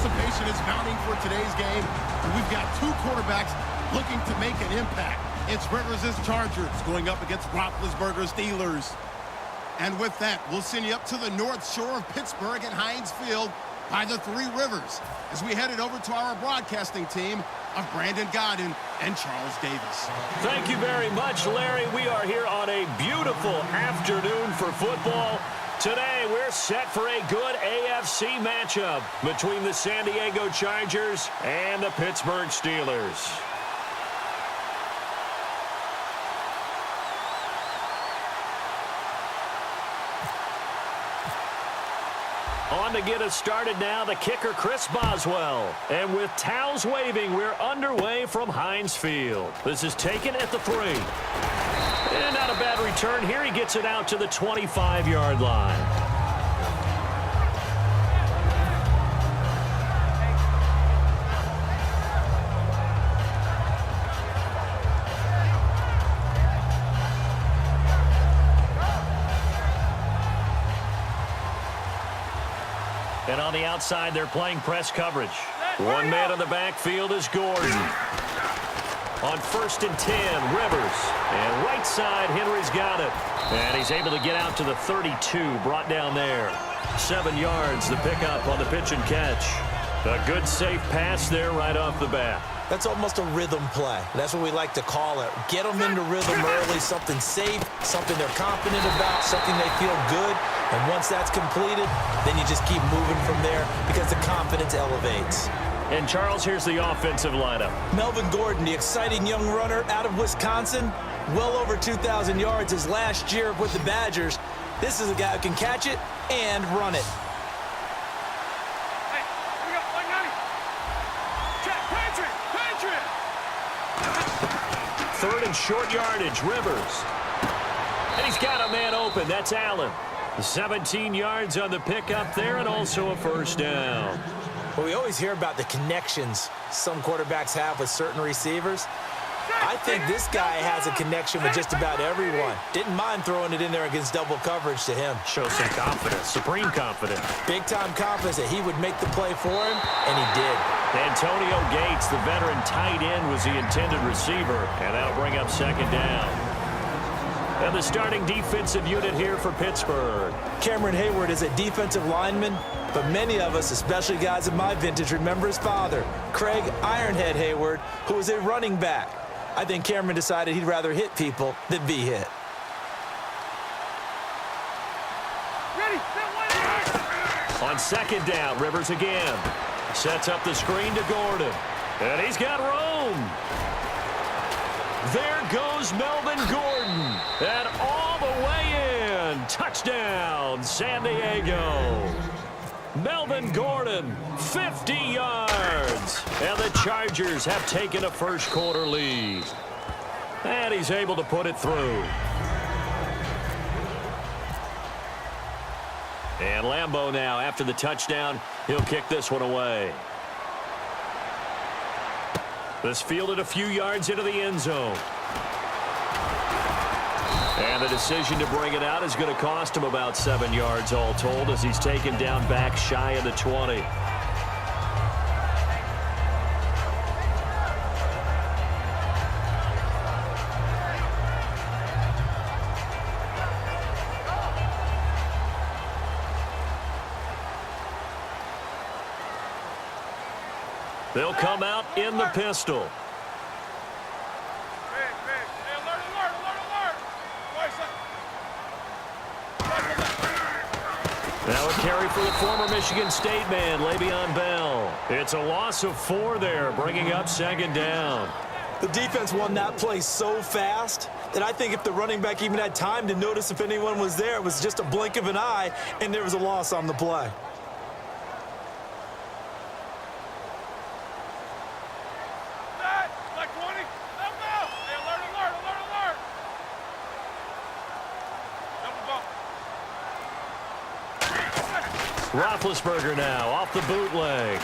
Anticipation is mounting for today's game. And we've got two quarterbacks looking to make an impact. It's Rivers' Chargers going up against Roethlisberger's Steelers. And with that, we'll send you up to the north shore of Pittsburgh at Heinz Field by the Three Rivers as we headed over to our broadcasting team of Brandon Godden and Charles Davis. Thank you very much, Larry. We are here on a beautiful afternoon for football. Today, we're set for a good AFC matchup between the San Diego Chargers and the Pittsburgh Steelers. On to get us started now, the kicker, Chris Boswell. And with towels waving, we're underway from Heinz Field. This is taken at the 3. And not a bad return here. He gets it out to the 25-yard line. And on the outside, they're playing press coverage. One man in the backfield is Gordon. On 1st and 10, Rivers. And right side, Henry's got it. And he's able to get out to the 32, brought down there. 7 yards, the pickup on the pitch and catch. A good, safe pass there right off the bat. That's almost a rhythm play. That's what we like to call it. Get them into rhythm early, something safe, something they're confident about, something they feel good. And once that's completed, then you just keep moving from there because the confidence elevates. And, Charles, here's the offensive lineup. Melvin Gordon, the exciting young runner out of Wisconsin, well over 2,000 yards his last year with the Badgers. This is a guy who can catch it and run it. Third and short yardage, Rivers. And he's got a man open. That's Allen. 17 yards on the pickup there and also a first down. Well, we always hear about the connections some quarterbacks have with certain receivers. I think this guy has a connection with just about everyone. Didn't mind throwing it in there against double coverage to him. Shows some confidence, supreme confidence. Big-time confidence that he would make the play for him, and he did. Antonio Gates, the veteran tight end, was the intended receiver, and that'll bring up second down. And the starting defensive unit here for Pittsburgh. Cameron Hayward is a defensive lineman, but many of us, especially guys of my vintage, remember his father, Craig Ironhead Hayward, who was a running back. I think Cameron decided he'd rather hit people than be hit. On second down, Rivers again. Sets up the screen to Gordon. And he's got room. There goes Melvin Gordon. And all the way in. Touchdown, San Diego. Melvin Gordon, 50 yards. And the Chargers have taken a first quarter lead. And he's able to put it through. And Lambeau now, after the touchdown, he'll kick this one away. This fielded a few yards into the end zone. And the decision to bring it out is going to cost him about 7 yards all told as he's taken down back shy of the 20. They'll come out in the pistol. Now a carry for the former Michigan State man, Le'Veon Bell. It's a loss of 4 there, bringing up second down. The defense won that play so fast that I think if the running back even had time to notice if anyone was there, it was just a blink of an eye, and there was a loss on the play. Roethlisberger now off the bootleg.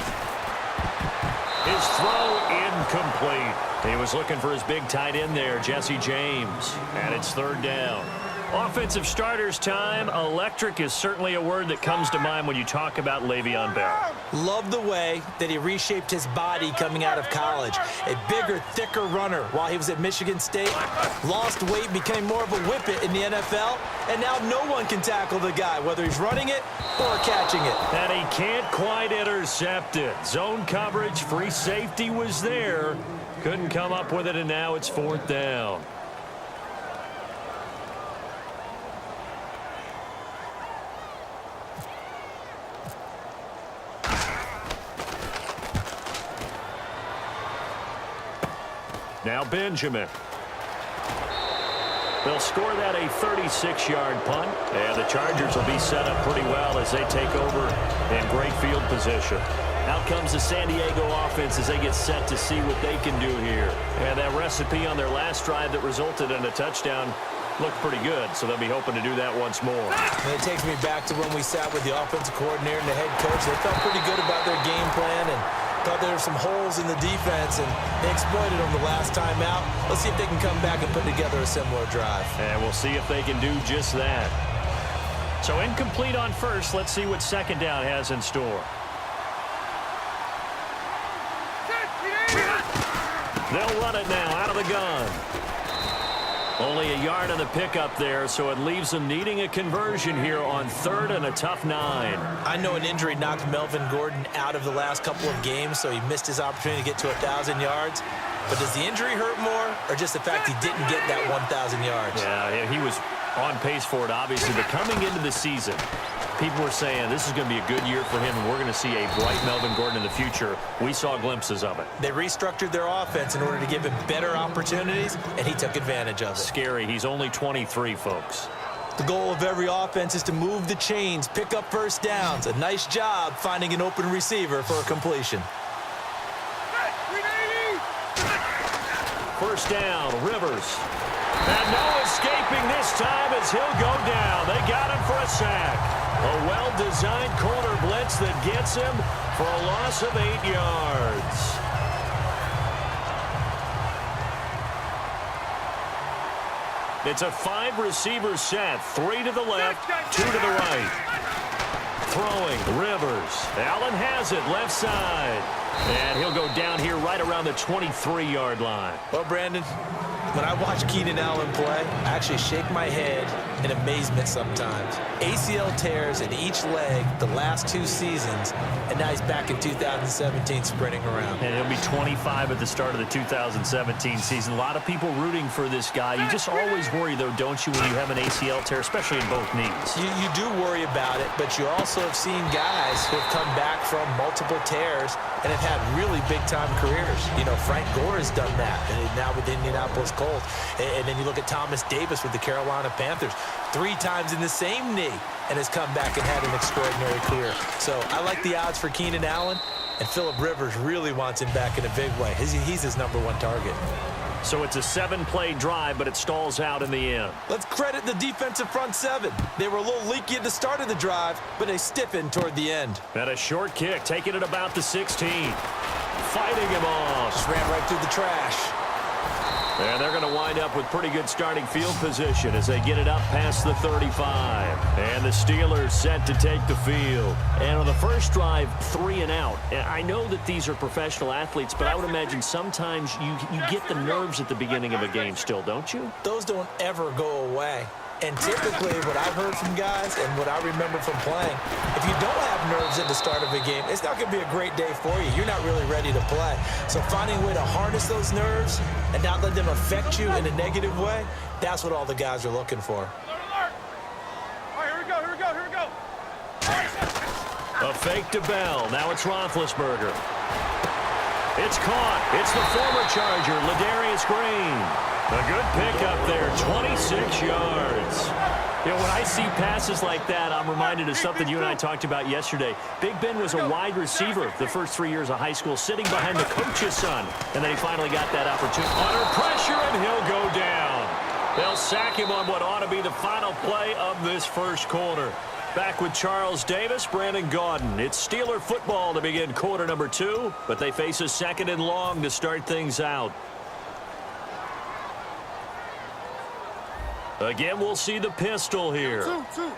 His throw incomplete. He was looking for his big tight end there, Jesse James. And it's third down. Offensive starters time. Electric is certainly a word that comes to mind when you talk about Le'Veon Bell. Love the way that he reshaped his body coming out of college. A bigger, thicker runner while he was at Michigan State. Lost weight, became more of a whippet in the NFL. And now no one can tackle the guy, whether he's running it or catching it. And he can't quite intercept it. Zone coverage, free safety was there. Couldn't come up with it, and now it's 4th down. Now Benjamin. They'll score that a 36-yard punt, and the Chargers will be set up pretty well as they take over in great field position. Out comes the San Diego offense as they get set to see what they can do here. And that recipe on their last drive that resulted in a touchdown looked pretty good, so they'll be hoping to do that once more. And it takes me back to when we sat with the offensive coordinator and the head coach. They felt pretty good about their game plan and thought there were some holes in the defense, and they exploited them the last time out. Let's see if they can come back and put together a similar drive. And we'll see if they can do just that. So incomplete on first. Let's see what second down has in store. They'll run it now out of the gun. Only a yard on the pickup there, so it leaves them needing a conversion here on 3rd and a tough 9. I know an injury knocked Melvin Gordon out of the last couple of games, so he missed his opportunity to get to 1,000 yards. But does the injury hurt more, or just the fact he didn't get that 1,000 yards? Yeah, he was on pace for it, obviously. But coming into the season, people were saying this is going to be a good year for him, and we're going to see a bright Melvin Gordon in the future. We saw glimpses of it. They restructured their offense in order to give him better opportunities, and he took advantage of it. Scary. He's only 23, folks. The goal of every offense is to move the chains, pick up first downs. A nice job finding an open receiver for a completion. First down, Rivers. And no escaping this time as he'll go down. They got him for a sack. A well-designed corner blitz that gets him for a loss of 8 yards. It's a 5-receiver set. 3 to the left, 2 to the right. Throwing, Rivers. Allen has it, left side. And he'll go down here right around the 23-yard line. Well, Brandon, when I watch Keenan Allen play, I actually shake my head in amazement sometimes. ACL tears in each leg the last 2 seasons, and now he's back in 2017 sprinting around. And he'll be 25 at the start of the 2017 season. A lot of people rooting for this guy. You just always worry, though, don't you, when you have an ACL tear, especially in both knees. You do worry about it, but you also have seen guys who have come back from multiple tears and have had really big-time careers. You know, Frank Gore has done that, and now with the Indianapolis Colts. And then you look at Thomas Davis with the Carolina Panthers. 3 times in the same knee and has come back and had an extraordinary career. So I like the odds for Keenan Allen, and Phillip Rivers really wants him back in a big way. He's his #1 target. So it's a 7-play drive, but it stalls out in the end. Let's credit the defensive front 7. They were a little leaky at the start of the drive, but they stiffened toward the end. And a short kick, taking it about the 16. Fighting him off. Just ran right through the trash. And they're going to wind up with pretty good starting field position as they get it up past the 35. And the Steelers set to take the field. And on the first drive, 3 and out. And I know that these are professional athletes, but I would imagine sometimes you get the nerves at the beginning of a game still, don't you? Those don't ever go away. And typically what I've heard from guys and what I remember from playing, if you don't have nerves at the start of a game, it's not going to be a great day for you. You're not really ready to play. So finding a way to harness those nerves and not let them affect you in a negative way, that's what all the guys are looking for. Alert! All right, here we go. A fake to Bell. Now it's Roethlisberger. It's caught. It's the former Charger, Ladarius Green. A good pickup there, 26 yards. You know, when I see passes like that, I'm reminded of something you and I talked about yesterday. Big Ben was a wide receiver the first 3 years of high school, sitting behind the coach's son, and then he finally got that opportunity. Under pressure, and he'll go down. They'll sack him on what ought to be the final play of this first quarter. Back with Charles Davis, Brandon Gaudin. It's Steeler football to begin quarter number 2, but they face a 2nd and long to start things out. Again, we'll see the pistol here. Two.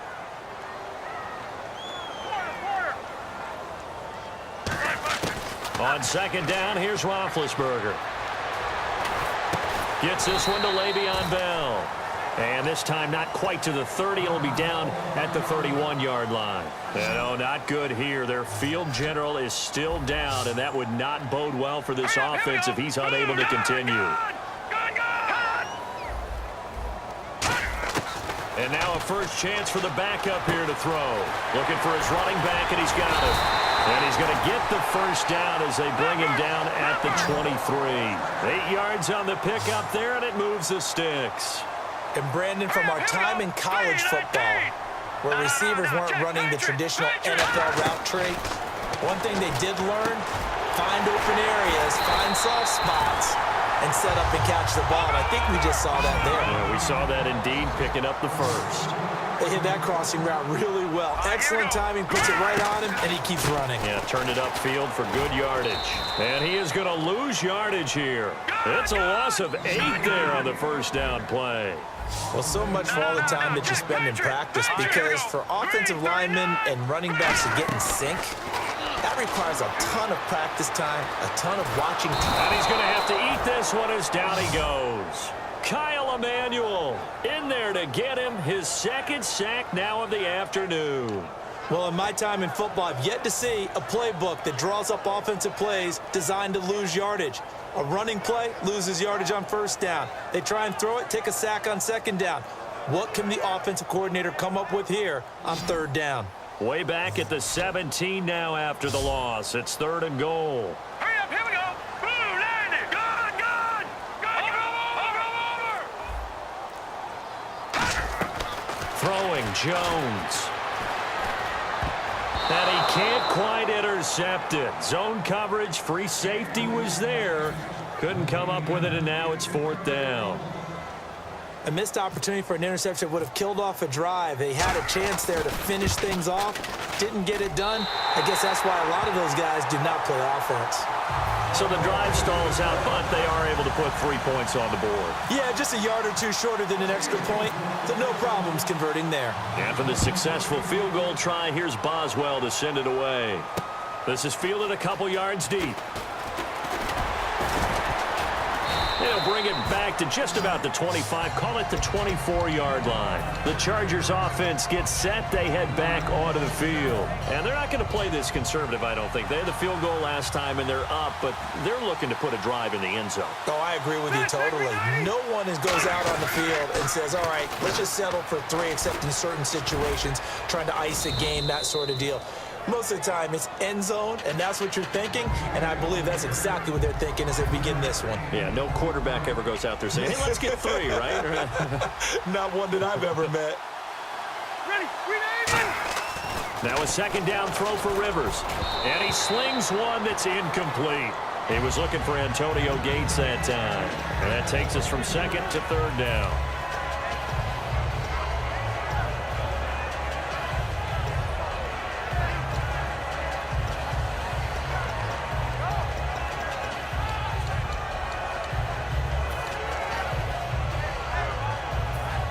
On second down, here's Roethlisberger. Gets this one to Le'Veon Bell. And this time not quite to the 30. It'll be down at the 31-yard line. No, not good here. Their field general is still down, and that would not bode well for this offense if he's unable to continue. And now a first chance for the backup here to throw. Looking for his running back, and he's got it. And he's going to get the first down as they bring him down at the 23. 8 yards on the pickup there, and it moves the sticks. And Brandon, from our time in college football, where receivers weren't running the traditional NFL route tree, one thing they did learn, find open areas, find soft spots, and set up and catch the ball. And I think we just saw that there. Yeah, we saw that indeed, picking up the first. They hit that crossing route really well. Excellent timing, puts it right on him, and he keeps running. Yeah, turned it upfield for good yardage. And he is going to lose yardage here. It's a loss of 8 there on the first down play. Well, so much for all the time that you spend in practice, because for offensive linemen and running backs to get in sync, that requires a ton of practice time, a ton of watching time. And he's going to have to eat this one as down he goes. Kyle Emanuel in there to get him his second sack now of the afternoon. Well, in my time in football, I've yet to see a playbook that draws up offensive plays designed to lose yardage. A running play loses yardage on first down. They try and throw it, take a sack on second down. What can the offensive coordinator come up with here on third down? Way back at the 17 now after the loss. It's 3rd and goal. Hurry up, here we go. Blue, land it. Good. Over. Throwing Jones. And he can't quite intercept it. Zone coverage, free safety was there. Couldn't come up with it, and now it's 4th down. A missed opportunity for an interception would have killed off a drive. They had a chance there to finish things off. Didn't get it done. I guess that's why a lot of those guys do not play offense. So the drive stalls out, but they are able to put 3 points on the board. Yeah, just a yard or two shorter than an extra point. So no problems converting there. After the successful field goal try, here's Boswell to send it away. This is fielded a couple yards deep. They'll bring it back to just about the 25, call it the 24-yard line. The Chargers offense gets set. They head back onto the field. And they're not going to play this conservative, I don't think. They had the field goal last time, and they're up, but they're looking to put a drive in the end zone. Oh, I agree with you totally. No one goes out on the field and says, all right, let's just settle for 3, except in certain situations, trying to ice a game, that sort of deal. Most of the time, it's end zone, and that's what you're thinking, and I believe that's exactly what they're thinking as they begin this one. Yeah, no quarterback ever goes out there saying, hey, let's get 3, right? Not one that I've ever met. Ready. Now a second down throw for Rivers, and he slings one that's incomplete. He was looking for Antonio Gates that time, and that takes us from 2nd to 3rd down.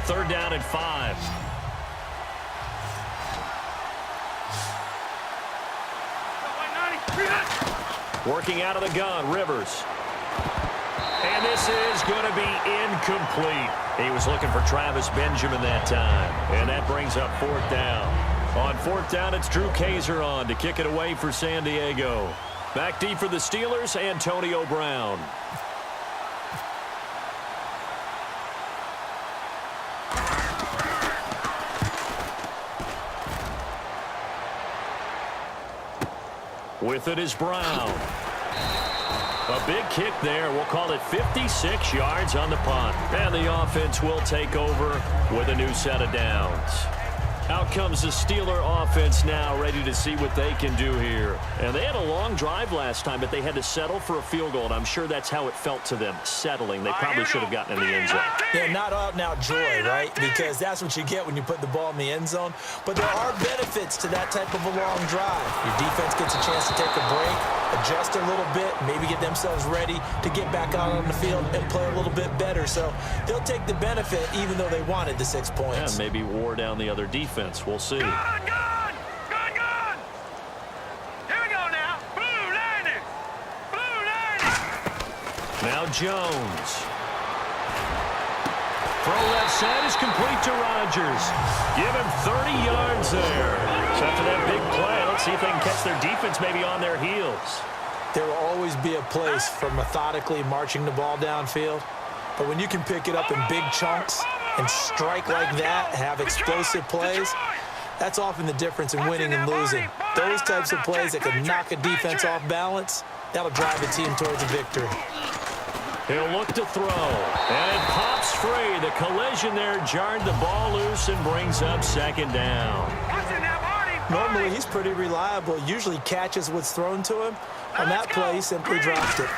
Third down and 5. Working out of the gun, Rivers. And this is going to be incomplete. He was looking for Travis Benjamin that time. And that brings up 4th down. On 4th down, it's Drew Kaiser on to kick it away for San Diego. Back deep for the Steelers, Antonio Brown. With it is Brown. A big kick there. We'll call it 56 yards on the punt. And the offense will take over with a new set of downs. Out comes the Steeler offense now, ready to see what they can do here. And they had a long drive last time, but they had to settle for a field goal, and I'm sure that's how it felt to them, settling. They probably should have gotten in the end zone. Yeah, not out-and-out joy, right? Because that's what you get when you put the ball in the end zone. But there are benefits to that type of a long drive. Your defense gets a chance to take a break. adjust a little bit, maybe get themselves ready to get back out on the field and play a little bit better. So they'll take the benefit even though they wanted the 6 points. Yeah, maybe wore down the other defense. We'll see. Gone! Here we go now. Blue landing! Blue landing! Now Jones. Throw left side is complete to Rodgers. Give him 30 yards there. So after that big play, let's see if they can catch their defense maybe on their heels. There will always be a place for methodically marching the ball downfield. But when you can pick it up in big chunks and strike like that, have explosive plays, that's often the difference in winning and losing. Those types of plays that can knock a defense off balance, that'll drive the team towards a victory. He'll look to throw, and it pops free. The collision there jarred the ball loose and brings up second down. Normally, he's pretty reliable. Usually catches what's thrown to him. On that play, he simply dropped it.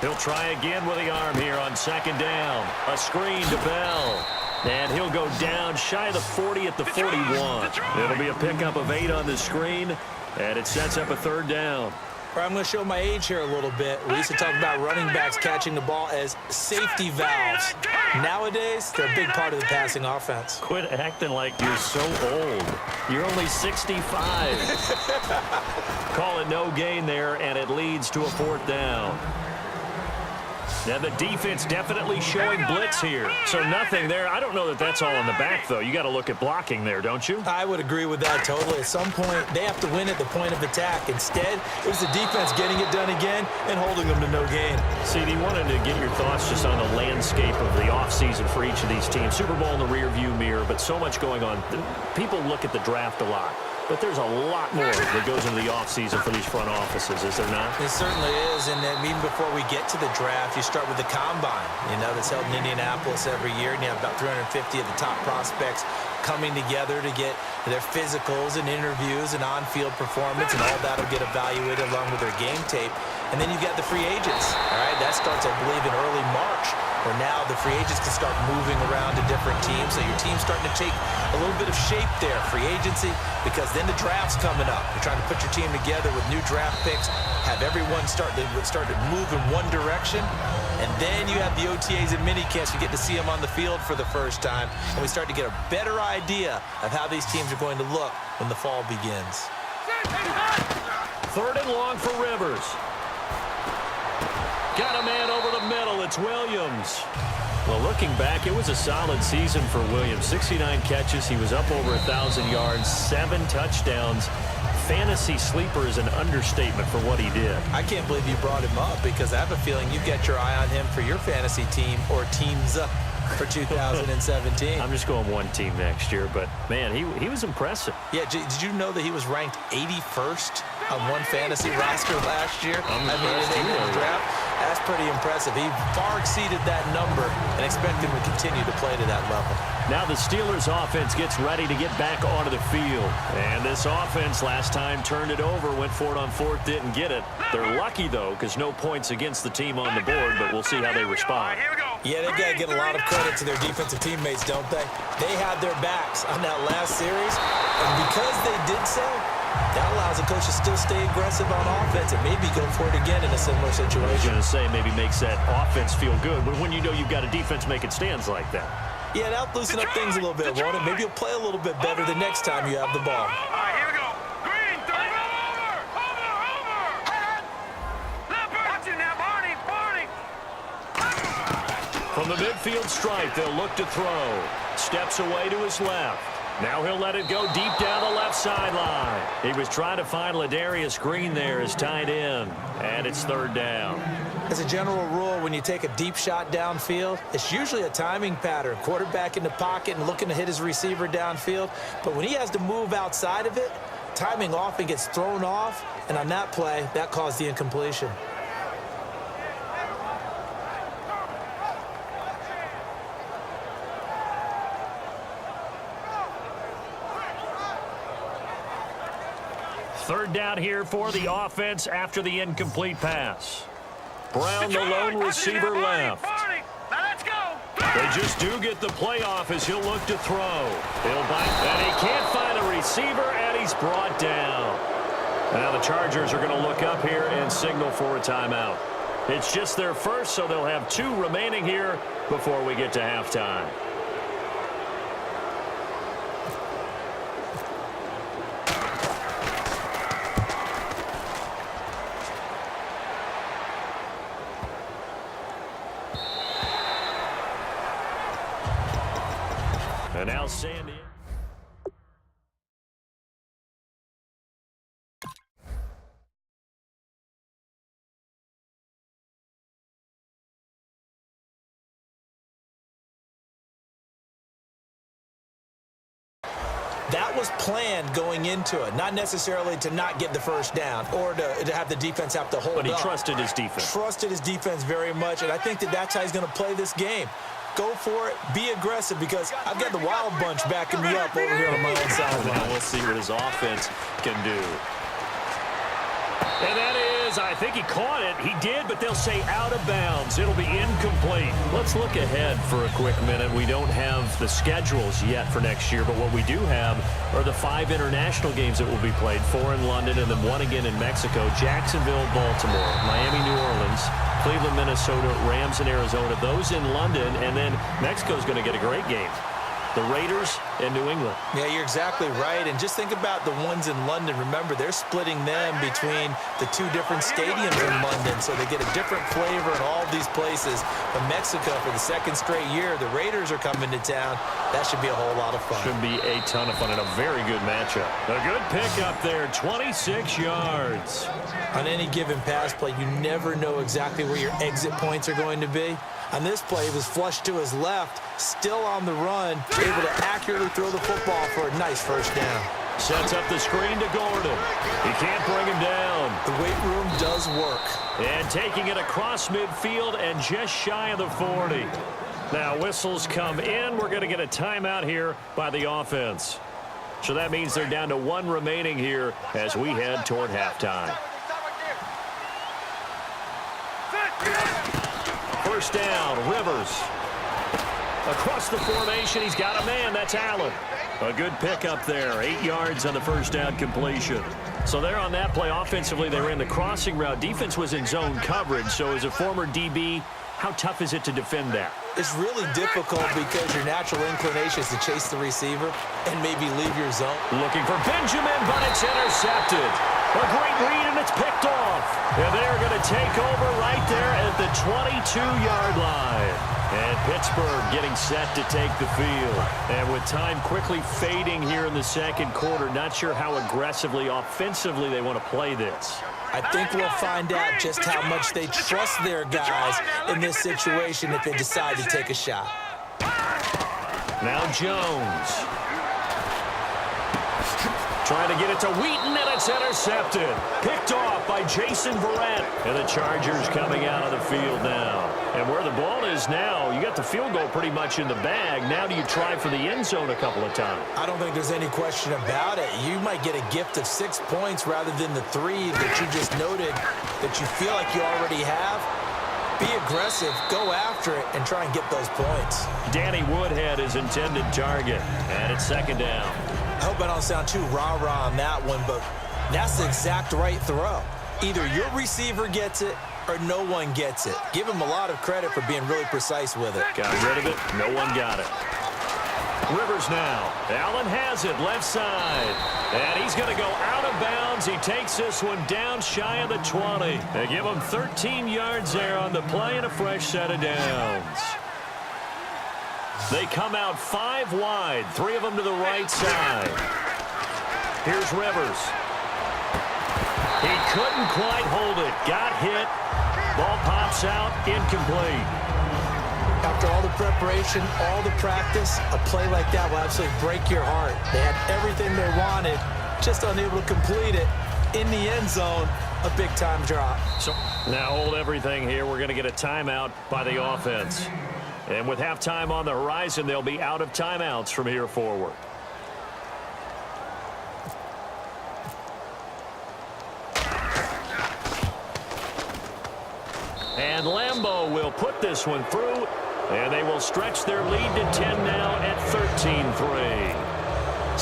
He'll try again with the arm here on second down. A screen to Bell. And he'll go down shy of the 40 at the 41. It'll be a pickup of 8 on the screen, and it sets up a third down. I'm going to show my age here a little bit. We used to talk about running backs catching the ball as safety valves. Nowadays, they're a big part of the passing offense. Quit acting like you're so old. You're only 65. Call it no gain there, and it leads to a fourth down. Now the defense definitely showing blitz here. So nothing there. I don't know that that's all in the back, though. You got to look at blocking there, don't you? I would agree with that totally. At some point, they have to win at the point of attack. Instead, it was the defense getting it done again and holding them to no gain. CD, wanted to get your thoughts just on the landscape of the offseason for each of these teams. Super Bowl in the rearview mirror, but so much going on. People look at the draft a lot. But there's a lot more that goes into the offseason for these front offices, is there not? It certainly is, and then even before we get to the draft, you start with the combine, that's held in Indianapolis every year, and you have about 350 of the top prospects coming together to get their physicals and interviews and on-field performance, and all that will get evaluated along with their game tape. And then you've got the free agents, all right? That starts, I believe, in early March, where now the free agents can start moving around to different teams. So your team's starting to take a little bit of shape there, free agency, because then the draft's coming up. You're trying to put your team together with new draft picks, have everyone start to move in one direction, and then you have the OTAs and minicamps. You get to see them on the field for the first time, and we start to get a better idea of how these teams are going to look when the fall begins. Third and long for Rivers. Got a man over the middle. It's Williams. Well, looking back, it was a solid season for Williams. 69 catches. He was up over 1,000 yards, 7 touchdowns. Fantasy sleeper is an understatement for what he did. I can't believe you brought him up because I have a feeling you've got your eye on him for your fantasy team or teams for 2017. I'm just going one team next year, but, man, he was impressive. Yeah, did you know that he was ranked 81st on one fantasy roster last year? In the draft? That's pretty impressive. He far exceeded that number and expect him to continue to play to that level. Now the Steelers offense gets ready to get back onto the field. And this offense last time turned it over, went for it on fourth, didn't get it. They're lucky, though, because no points against the team on the board, but we'll see how they respond. Yeah, they got to get a lot of credit to their defensive teammates, don't they? They had their backs on that last series, and because they did so, that allows the coach to still stay aggressive on offense and maybe go for it again in a similar situation. I was going to say maybe makes that offense feel good, but when you know you've got a defense making stands like that. Yeah, that'll loosen up things a little bit, won't it? Maybe you'll play a little bit better the next time you have the ball. All right, here we go. Green, over. Leopard. Watch it now, Barney. From the midfield stripe, they'll look to throw. Steps away to his left. Now he'll let it go deep down the left sideline. He was trying to find Ladarius Green there as tight end, and it's third down. As a general rule, when you take a deep shot downfield, it's usually a timing pattern. Quarterback in the pocket and looking to hit his receiver downfield. But when he has to move outside of it, timing often gets thrown off, and on that play, that caused the incompletion. Third down here for the offense after the incomplete pass. Brown, the lone receiver, left. They just do get the playoff as he'll look to throw. He'll bite, and he can't find a receiver, and he's brought down. Now the Chargers are going to look up here and signal for a timeout. It's just their first, so they'll have 2 remaining here before we get to halftime. And now Sandy. That was planned going into it, not necessarily to not get the first down or to have the defense have to hold up. But he trusted his defense. Trusted his defense very much, and I think that's how he's going to play this game. Go for it. Be aggressive, because I've got the wild bunch backing me up over here on my own sideline. We'll see what his offense can do. And that is, I think he caught it. He did, but they'll say out of bounds. It'll be incomplete. Let's look ahead for a quick minute. We don't have the schedules yet for next year, but what we do have are the 5 international games that will be played, 4 in London and then 1 again in Mexico, Jacksonville, Baltimore, Miami, New Orleans, Cleveland, Minnesota, Rams, and Arizona. Those in London, and then Mexico's going to get a great game. The Raiders and New England. Yeah, you're exactly right. And just think about the ones in London. Remember, they're splitting them between the 2 different stadiums in London, so they get a different flavor in all these places. But Mexico, for the 2nd straight year, the Raiders are coming to town. That should be a whole lot of fun. Should be a ton of fun and a very good matchup. A good pick up there, 26 yards. On any given pass play, you never know exactly where your exit points are going to be. On this play, he was flushed to his left, still on the run, able to accurately throw the football for a nice first down. Sets up the screen to Gordon. He can't bring him down. The weight room does work. And taking it across midfield and just shy of the 40. Now whistles come in. We're going to get a timeout here by the offense. So that means they're down to 1 remaining here as we head toward halftime. First down, Rivers. Across the formation, he's got a man. That's Allen. A good pick up there. 8 yards on the first down completion. So there on that play, offensively, they ran the crossing route. Defense was in zone coverage. So as a former DB, how tough is it to defend that? It's really difficult because your natural inclination is to chase the receiver and maybe leave your zone. Looking for Benjamin, but it's intercepted. A great read, and it's picked off. And they're going to take over right there at the 22-yard line. And Pittsburgh getting set to take the field. And with time quickly fading here in the 2nd quarter, not sure how aggressively, offensively they want to play this. I think we'll find out just how much they trust their guys in this situation if they decide to take a shot. Now Jones. Trying to get it to Wheaton, and it's intercepted. Picked off by Jason Verrett. And the Chargers coming out of the field now. And where the ball is now, you got the field goal pretty much in the bag. Now do you try for the end zone a couple of times? I don't think there's any question about it. You might get a gift of 6 points rather than the 3 that you just noted that you feel like you already have. Be aggressive, go after it, and try and get those points. Danny Woodhead is intended target. And it's 2nd down. I hope I don't sound too rah-rah on that one, but that's the exact right throw. Either your receiver gets it or no one gets it. Give him a lot of credit for being really precise with it. Got rid of it. No one got it. Rivers now. Allen has it left side. And he's going to go out of bounds. He takes this one down shy of the 20. They give him 13 yards there on the play and a fresh set of downs. They come out 5 wide, 3 of them to the right side. Here's Rivers. He couldn't quite hold it. Got hit. Ball pops out, incomplete. After all the preparation, all the practice, a play like that will absolutely break your heart. They had everything they wanted, just unable to complete it. In the end zone, a big-time drop. So now hold everything here. We're going to get a timeout by the offense. And with halftime on the horizon, they'll be out of timeouts from here forward. And Lambeau will put this one through, and they will stretch their lead to 10 now at 13-3.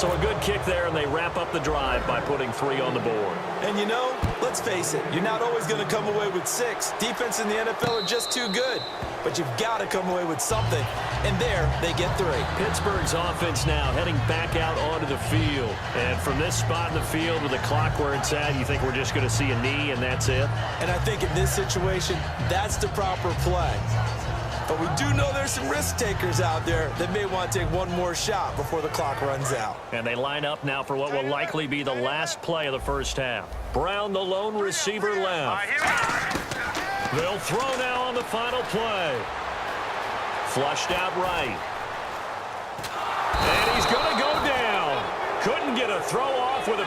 So a good kick there, and they wrap up the drive by putting 3 on the board. And you know, let's face it, you're not always going to come away with 6. Defense in the NFL are just too good. But you've got to come away with something. And there, they get 3. Pittsburgh's offense now heading back out onto the field. And from this spot in the field with the clock where it's at, you think we're just going to see a knee and that's it? And I think in this situation, that's the proper play. But we do know there's some risk takers out there that may want to take one more shot before the clock runs out. And they line up now for what will likely be the last play of the first half. Brown, the lone receiver, All left. right, here we go. They'll throw now on the final play. Flushed out right. And he's going to go down. Couldn't get a throw off with a